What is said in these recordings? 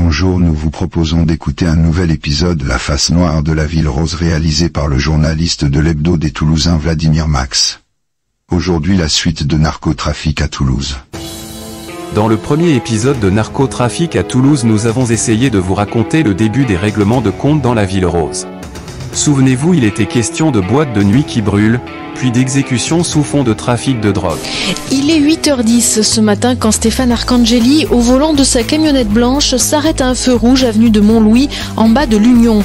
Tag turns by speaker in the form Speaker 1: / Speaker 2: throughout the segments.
Speaker 1: Bonjour, nous vous proposons d'écouter un nouvel épisode La face noire de la ville rose réalisé par le journaliste de l'Hebdo des Toulousains Vladimir Max. Aujourd'hui la suite de Narcotrafic à Toulouse.
Speaker 2: Dans le premier épisode de Narcotrafic à Toulouse, nous avons essayé de vous raconter le début des règlements de compte dans la ville rose. Souvenez-vous, il était question de boîtes de nuit qui brûlent, puis d'exécutions sous fond de trafic de drogue.
Speaker 3: Il est 8h10 ce matin quand Stéphane Arcangeli, au volant de sa camionnette blanche, s'arrête à un feu rouge avenue de Montlouis, en bas de l'Union.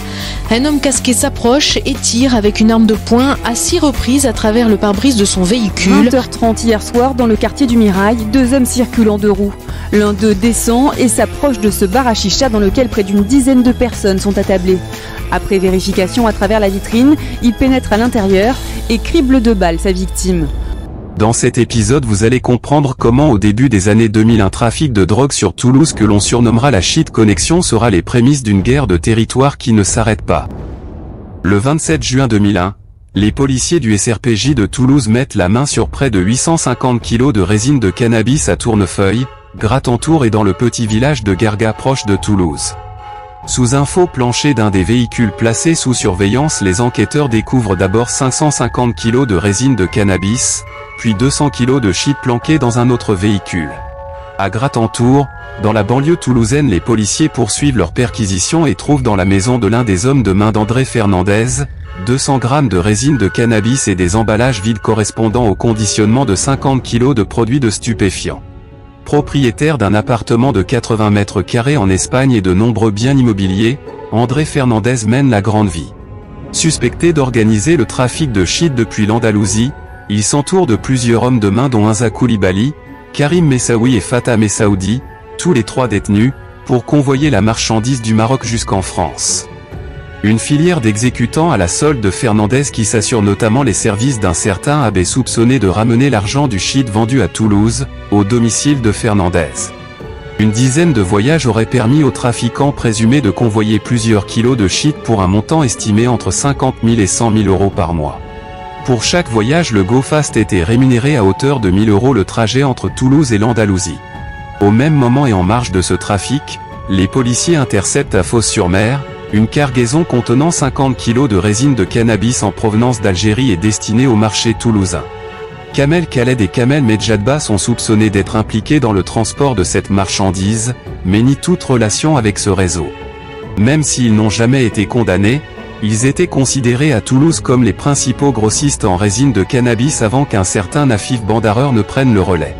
Speaker 3: Un homme casqué s'approche et tire avec une arme de poing à 6 reprises à travers le pare-brise de son véhicule.
Speaker 4: 20h30 hier soir, dans le quartier du Mirail, 2 hommes circulent en 2 roues. L'un d'eux descend et s'approche de ce bar à chicha dans lequel près d'une dizaine de personnes sont attablées. Après vérification à travers la vitrine, il pénètre à l'intérieur et crible de balles sa victime.
Speaker 2: Dans cet épisode, vous allez comprendre comment au début des années 2000 un trafic de drogue sur Toulouse que l'on surnommera la Shit Connection sera les prémices d'une guerre de territoire qui ne s'arrête pas. Le 27 juin 2001, les policiers du SRPJ de Toulouse mettent la main sur près de 850 kg de résine de cannabis à Tournefeuille, Gratentour et dans le petit village de Gargat proche de Toulouse. Sous un faux plancher d'un des véhicules placés sous surveillance, les enquêteurs découvrent d'abord 550 kg de résine de cannabis, puis 200 kg de shit planqués dans un autre véhicule. À Gratentour, dans la banlieue toulousaine, les policiers poursuivent leur perquisition et trouvent dans la maison de l'un des hommes de main d'André Fernandez, 200 grammes de résine de cannabis et des emballages vides correspondant au conditionnement de 50 kg de produits de stupéfiants. Propriétaire d'un appartement de 80 mètres carrés en Espagne et de nombreux biens immobiliers, André Fernandez mène la grande vie. Suspecté d'organiser le trafic de shit depuis l'Andalousie, il s'entoure de plusieurs hommes de main dont Inza Koulibaly, Karim Messaoui et Fatah Messaoudi, tous les 3 détenus, pour convoyer la marchandise du Maroc jusqu'en France. Une filière d'exécutants à la solde de Fernandez qui s'assure notamment les services d'un certain Abbé soupçonné de ramener l'argent du shit vendu à Toulouse, au domicile de Fernandez. Une dizaine de voyages auraient permis aux trafiquants présumés de convoyer plusieurs kilos de shit pour un montant estimé entre 50 000 et 100 000 euros par mois. Pour chaque voyage, le go-fast était rémunéré à hauteur de 1 000 euros le trajet entre Toulouse et l'Andalousie. Au même moment et en marge de ce trafic, les policiers interceptent à Fos-sur-Mer une cargaison contenant 50 kg de résine de cannabis en provenance d'Algérie et destinée au marché toulousain. Kamel Khaled et Kamel Medjadba sont soupçonnés d'être impliqués dans le transport de cette marchandise, mais nient toute relation avec ce réseau. Même s'ils n'ont jamais été condamnés, ils étaient considérés à Toulouse comme les principaux grossistes en résine de cannabis avant qu'un certain Nafif Bandareur ne prenne le relais.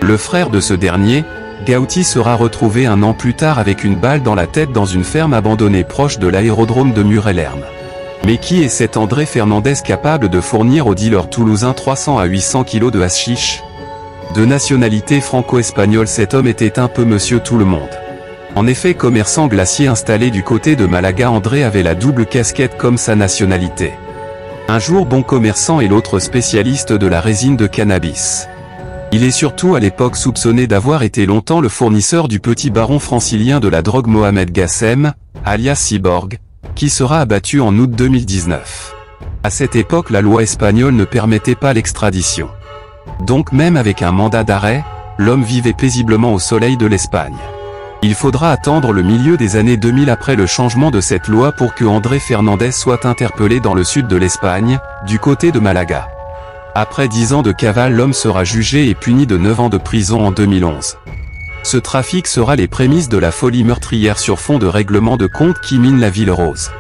Speaker 2: Le frère de ce dernier, Gauti, sera retrouvé un an plus tard avec une balle dans la tête dans une ferme abandonnée proche de l'aérodrome de Muret-Lerme. Mais qui est cet André Fernandez capable de fournir aux dealers toulousains 300 à 800 kg de hashish? De nationalité franco-espagnole, cet homme était un peu monsieur tout le monde. En effet, commerçant glacier installé du côté de Malaga, André avait la double casquette comme sa nationalité. Un jour bon commerçant et l'autre spécialiste de la résine de cannabis. Il est surtout à l'époque soupçonné d'avoir été longtemps le fournisseur du petit baron francilien de la drogue Mohamed Gassem, alias Cyborg, qui sera abattu en août 2019. À cette époque, la loi espagnole ne permettait pas l'extradition. Donc même avec un mandat d'arrêt, l'homme vivait paisiblement au soleil de l'Espagne. Il faudra attendre le milieu des années 2000 après le changement de cette loi pour que André Fernandez soit interpellé dans le sud de l'Espagne, du côté de Malaga. Après 10 ans de cavale, l'homme sera jugé et puni de 9 ans de prison en 2011. Ce trafic sera les prémices de la folie meurtrière sur fond de règlement de compte qui mine la ville rose.